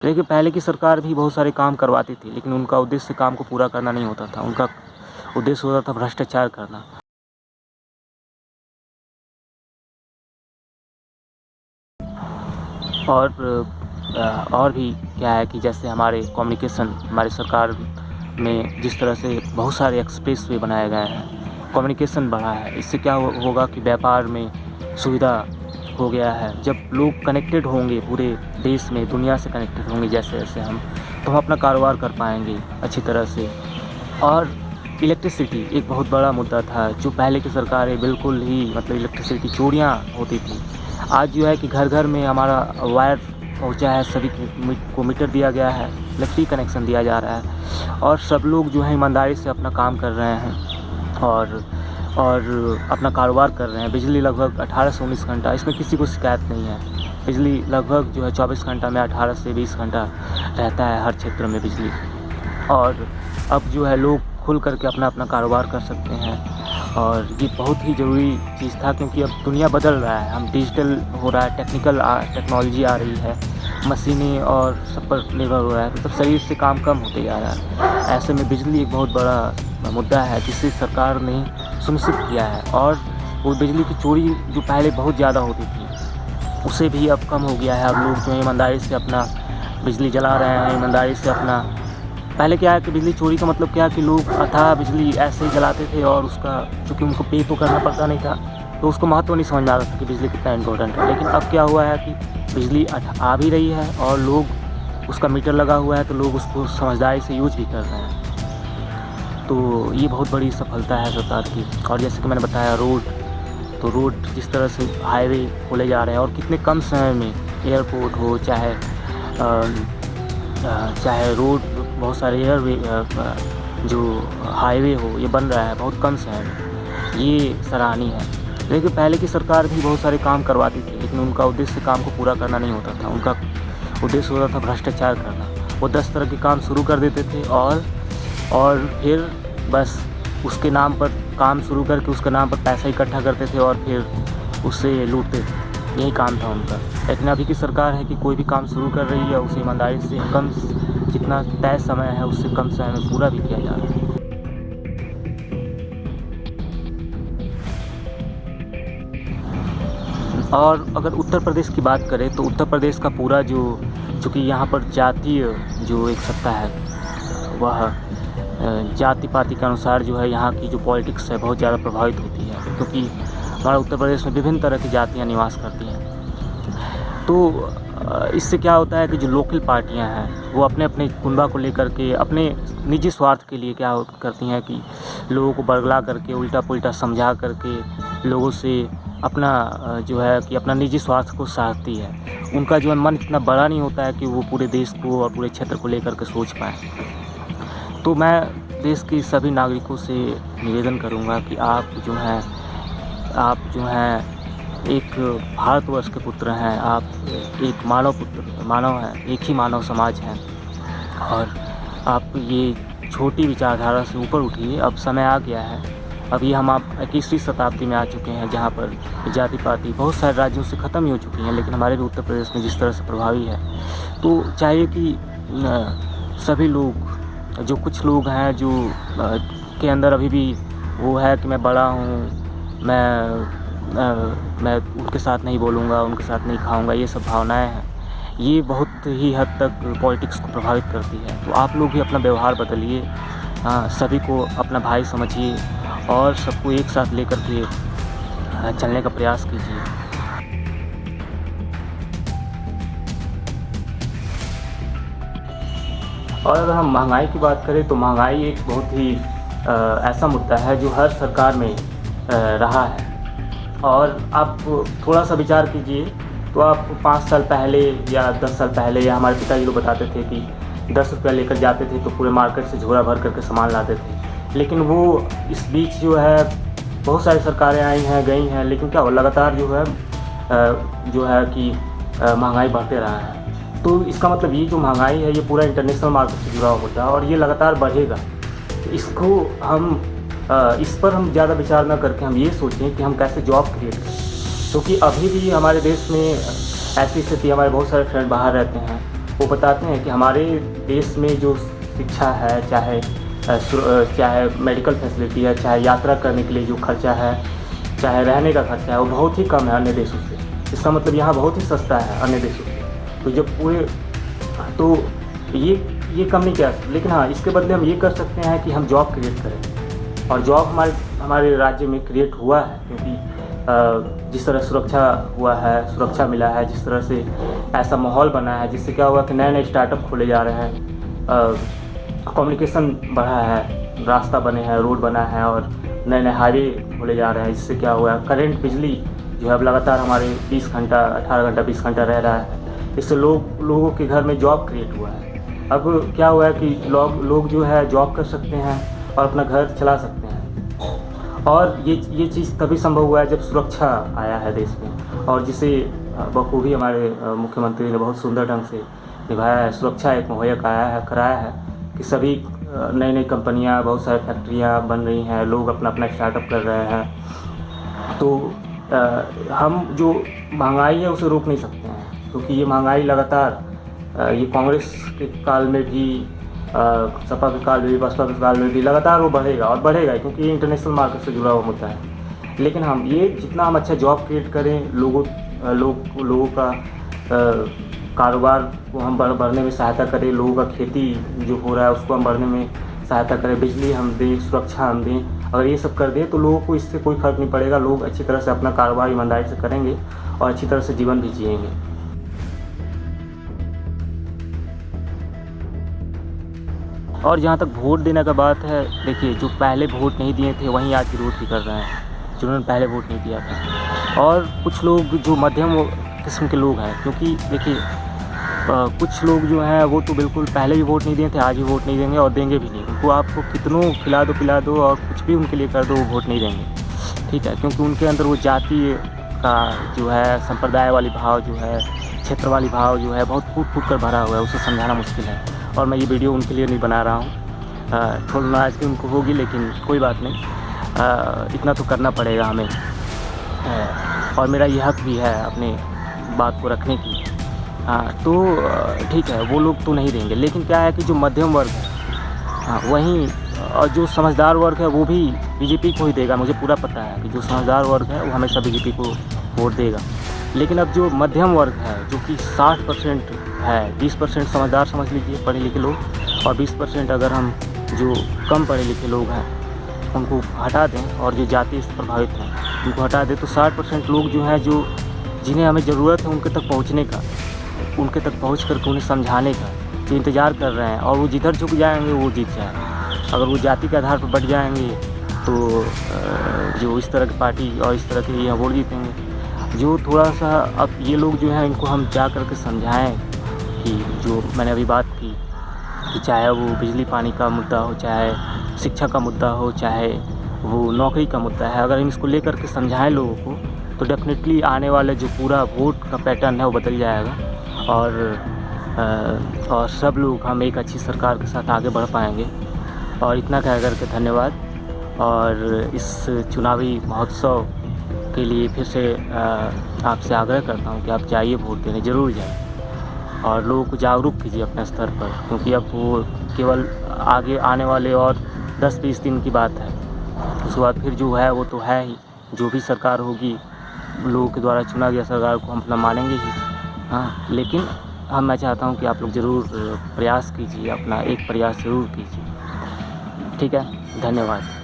देखिए, पहले की सरकार भी बहुत सारे काम करवाती थी, लेकिन उनका उद्देश्य काम को पूरा करना नहीं होता था। उनका उद्देश्य होता था भ्रष्टाचार करना। और भी क्या है कि जैसे हमारी सरकार में जिस तरह से बहुत सारे एक्सप्रेस वे बनाए गए हैं, कम्युनिकेशन बढ़ा है। इससे क्या होगा कि व्यापार में सुविधा हो गया है। जब लोग कनेक्टेड होंगे पूरे देश में, दुनिया से कनेक्टेड होंगे जैसे-जैसे तो हम अपना कारोबार कर पाएँगे अच्छी तरह से। और इलेक्ट्रिसिटी एक बहुत बड़ा मुद्दा था, जो पहले की सरकारें बिल्कुल ही मतलब इलेक्ट्रिसिटी चोरियाँ होती थी। आज जो है कि घर-घर में हमारा वायर पहुँचा है, सभी को मीटर दिया गया है, फ्री कनेक्शन दिया जा रहा है और सब लोग जो है ईमानदारी से अपना काम कर रहे हैं और अपना कारोबार कर रहे हैं। बिजली लगभग 18 से 19 घंटा, इसमें किसी को शिकायत नहीं है। बिजली लगभग जो है 24 घंटा में 18 से 20 घंटा रहता है हर क्षेत्र में बिजली। और अब जो है लोग खुल कर के अपना कारोबार कर सकते हैं और ये बहुत ही ज़रूरी चीज़ था, क्योंकि अब दुनिया बदल रहा है। हम डिजिटल हो रहा है, टेक्नोलॉजी आ रही है, मशीनें और सब पर निर्भर हो रहा है, मतलब शरीर से काम कम होते जा रहा है। ऐसे में बिजली एक बहुत बड़ा मुद्दा है, जिसे सरकार ने सुनिश्चित किया है। और वो बिजली की चोरी जो पहले बहुत ज़्यादा होती थी, उसे भी अब कम हो गया है। अब लोग जो है ईमानदारी से अपना बिजली जला रहे हैं, ईमानदारी से अपना। पहले क्या है कि बिजली चोरी का मतलब क्या है कि लोग अथाह बिजली ऐसे ही जलाते थे और उसका चूँकि उनको पे तो करना पड़ता नहीं था, तो उसको महत्व नहीं समझ में आता था कि बिजली कितना इम्पोर्टेंट है। लेकिन अब क्या हुआ है कि बिजली आ भी रही है और लोग उसका मीटर लगा हुआ है, तो लोग उसको समझदारी से यूज़ भी कर रहे हैं। तो ये बहुत बड़ी सफलता है सरकार की। और जैसे कि मैंने बताया रोड जिस तरह से हाईवे खोले जा रहे हैं और कितने कम समय में एयरपोर्ट हो, चाहे रोड, बहुत सारे जो हाईवे हो, ये बन रहा है बहुत कम समय में। ये सराहनीय है। लेकिन पहले की सरकार भी बहुत सारे काम करवाती थी, लेकिन उनका उद्देश्य काम को पूरा करना नहीं होता था। उनका उद्देश्य होता था भ्रष्टाचार करना। वो 10 तरह के काम शुरू कर देते थे और फिर बस उसके नाम पर काम शुरू करके उसके नाम पर पैसा इकट्ठा करते थे और फिर उससे लूटते थे। यही काम था उनका। लेकिन अभी की सरकार है कि कोई भी काम शुरू कर रही है, उसे ईमानदारी से जितना तय समय है उससे कम समय में पूरा भी किया जा रहा है। और अगर उत्तर प्रदेश की बात करें तो उत्तर प्रदेश का पूरा चूँकि यहाँ पर जातीय जो एक सत्ता है, वह जाति-पाति के अनुसार जो है यहाँ की जो पॉलिटिक्स है बहुत ज़्यादा प्रभावित होती है, क्योंकि हमारा उत्तर प्रदेश में विभिन्न तरह की जातियाँ निवास करती हैं। तो इससे क्या होता है कि जो लोकल पार्टियां हैं वो अपने कुनबा को लेकर के अपने निजी स्वार्थ के लिए क्या करती हैं कि लोगों को बरगला करके उल्टा-पुल्टा समझा करके लोगों से अपना जो है कि अपना निजी स्वार्थ को साधती है। उनका जो है मन इतना बड़ा नहीं होता है कि वो पूरे देश को और पूरे क्षेत्र को लेकर के सोच पाएँ। तो मैं देश के सभी नागरिकों से निवेदन करूँगा कि आप जो हैं एक भारतवर्ष के पुत्र हैं, आप एक मानव हैं, एक ही मानव समाज हैं और आप ये छोटी विचारधारा से ऊपर उठिए। अब समय आ गया है। अभी हम आप 21वीं शताब्दी में आ चुके हैं, जहाँ पर जाति-पाति बहुत सारे राज्यों से ख़त्म ही हो चुकी हैं, लेकिन हमारे भी उत्तर प्रदेश में जिस तरह से प्रभावी है, तो चाहिए कि सभी लोग, जो कुछ लोग हैं जो के अंदर अभी भी वो है कि मैं बड़ा हूँ, मैं उनके साथ नहीं बोलूँगा, उनके साथ नहीं खाऊँगा, ये सब भावनाएँ हैं, ये बहुत ही हद तक पॉलिटिक्स को प्रभावित करती है। तो आप लोग भी अपना व्यवहार बदलिए, सभी को अपना भाई समझिए और सबको एक साथ लेकर के चलने का प्रयास कीजिए। और अगर हम महंगाई की बात करें तो महंगाई एक बहुत ही ऐसा मुद्दा है जो हर सरकार में रहा है। और आप थोड़ा सा विचार कीजिए तो आप 5 साल पहले या 10 साल पहले या हमारे पिताजी लोग बताते थे कि 10 रुपया लेकर जाते थे तो पूरे मार्केट से झोला भर करके सामान लाते थे। लेकिन वो इस बीच जो है बहुत सारी सरकारें आई हैं, गई हैं, लेकिन क्या हुआ, लगातार जो है कि महंगाई बढ़ते रहा है। तो इसका मतलब ये जो महंगाई है ये पूरा इंटरनेशनल मार्केट से जुड़ा हुआ मुद्दा है और ये लगातार बढ़ेगा। तो इस पर हम ज़्यादा विचार न करके हम ये सोचें कि हम कैसे जॉब क्रिएट करें, क्योंकि अभी भी हमारे देश में ऐसी स्थिति, हमारे बहुत सारे फ्रेंड बाहर रहते हैं वो बताते हैं कि हमारे देश में जो शिक्षा है, चाहे मेडिकल फैसिलिटी है, चाहे यात्रा करने के लिए जो खर्चा है, चाहे रहने का खर्चा है, वो बहुत ही कम है अन्य देशों से। इसका मतलब यहाँ बहुत ही सस्ता है अन्य देशों से। तो जब पूरे तो ये कम नहीं किया, लेकिन हाँ, इसके बदले हम ये कर सकते हैं कि हम जॉब क्रिएट करें। और जॉब हमारे राज्य में क्रिएट हुआ है, क्योंकि जिस तरह सुरक्षा मिला है, जिस तरह से ऐसा माहौल बना है, जिससे क्या हुआ कि नए स्टार्टअप खोले जा रहे हैं, कम्युनिकेशन बढ़ा है, रास्ता बने हैं, रोड बना है और नए हाईवे खोले जा रहे हैं, जिससे क्या हुआ है करंट बिजली जो है अब लगातार हमारे 20 घंटा 18 घंटा 20 घंटा रह रहा है। इससे लोगों के घर में जॉब क्रिएट हुआ है। अब क्या हुआ है कि लोग जो है जॉब कर सकते हैं और अपना घर चला सकते हैं। और ये चीज़ तभी संभव हुआ है जब सुरक्षा आया है देश में, और जिसे बखूबी हमारे मुख्यमंत्री ने बहुत सुंदर ढंग से निभाया है। सुरक्षा एक मुहैया कराया है कि सभी नई कंपनियां, बहुत सारी फैक्ट्रियां बन रही हैं, लोग अपना स्टार्टअप कर रहे हैं। तो हम जो महंगाई है उसे रोक नहीं सकते हैं, क्योंकि ये महंगाई लगातार ये कांग्रेस के काल में भी, सपा के काल में भी, बसपा के काल में भी लगातार वो बढ़ेगा और बढ़ेगा, क्योंकि ये इंटरनेशनल मार्केट से जुड़ा हुआ मुद्दा है। लेकिन हम जितना हम अच्छा जॉब क्रिएट करें, लोगों का कारोबार को हम बढ़ने में सहायता करें, लोगों का खेती जो हो रहा है उसको हम बढ़ने में सहायता करें, बिजली हम दें, सुरक्षा हम दें, अगर ये सब कर दें तो लोगों को इससे कोई फ़र्क नहीं पड़ेगा। लोग अच्छी तरह से अपना कारोबार ईमानदारी से करेंगे और अच्छी तरह से जीवन भी जिएंगे। और जहाँ तक वोट देने का बात है, देखिए, जो पहले वोट नहीं दिए थे वहीं आज विरोध भी कर रहे हैं, जिन्होंने पहले वोट नहीं दिया था। और कुछ लोग जो मध्यम किस्म के लोग हैं, क्योंकि देखिए कुछ लोग जो हैं वो तो बिल्कुल पहले भी वोट नहीं दिए थे, आज भी वोट नहीं देंगे और देंगे भी नहीं। उनको आपको कितनों खिला दो पिला दो और कुछ भी उनके लिए कर दो, वो वोट नहीं देंगे, ठीक है। क्योंकि उनके अंदर वो जाति का जो है, संप्रदाय वाली भाव जो है, क्षेत्र वाली भाव जो है, बहुत फूट कर भरा हुआ है, उसे समझाना मुश्किल है। और मैं ये वीडियो उनके लिए नहीं बना रहा हूँ, थोड़ी नाराज़ भी उनको होगी, लेकिन कोई बात नहीं, इतना तो करना पड़ेगा हमें। और मेरा ये हक भी है अपने बात को रखने की। हाँ, तो ठीक है, वो लोग तो नहीं देंगे, लेकिन क्या है कि जो मध्यम वर्ग है, हाँ, वहीं और जो समझदार वर्ग है वो भी बीजेपी को ही देगा। मुझे पूरा पता है कि जो समझदार वर्ग है वो हमेशा बीजेपी को वोट देगा। लेकिन अब जो मध्यम वर्ग है, जो कि 60% है, 20% समझदार समझ लीजिए, पढ़े लिखे लोग, और 20% अगर हम जो कम पढ़े लिखे लोग हैं उनको हटा दें, और जो जाति से प्रभावित हैं उनको हटा दें, तो 60% लोग जो हैं, जो जिन्हें हमें ज़रूरत है उनके तक पहुँचने का, उनके तक पहुँच करके उन्हें समझाने का, जो इंतज़ार कर रहे हैं, और वो जिधर झुक जाएंगे वो जीत जाएंगे। अगर वो जाति के आधार पर बढ़ जाएंगे तो जो इस तरह की पार्टी और इस तरह के ये वोट जीतेंगे। जो थोड़ा सा अब ये लोग जो हैं, इनको हम जा कर के समझाएँ कि जो मैंने अभी बात की, कि चाहे वो बिजली पानी का मुद्दा हो, चाहे शिक्षा का मुद्दा हो, चाहे वो नौकरी का मुद्दा है, अगर हम इसको लेकर के समझाएँ लोगों को, तो डेफिनेटली आने वाले जो पूरा वोट का पैटर्न है वो बदल जाएगा। और सब लोग हम एक अच्छी सरकार के साथ आगे बढ़ पाएंगे। और इतना कह कर के धन्यवाद। और इस चुनावी महोत्सव के लिए फिर से आपसे आग्रह करता हूँ कि आप जाइए, वोट देने ज़रूर जाइए और लोगों को जागरूक कीजिए अपने स्तर पर, क्योंकि अब वो केवल आगे आने वाले और 10-20 दिन की बात है। उसके बाद फिर जो है वो तो है ही, जो भी सरकार होगी लोगों के द्वारा चुना गया सरकार को हम अपना मानेंगे ही। हाँ, लेकिन मैं चाहता हूँ कि आप लोग ज़रूर प्रयास कीजिए, अपना एक प्रयास ज़रूर कीजिए। ठीक है, धन्यवाद।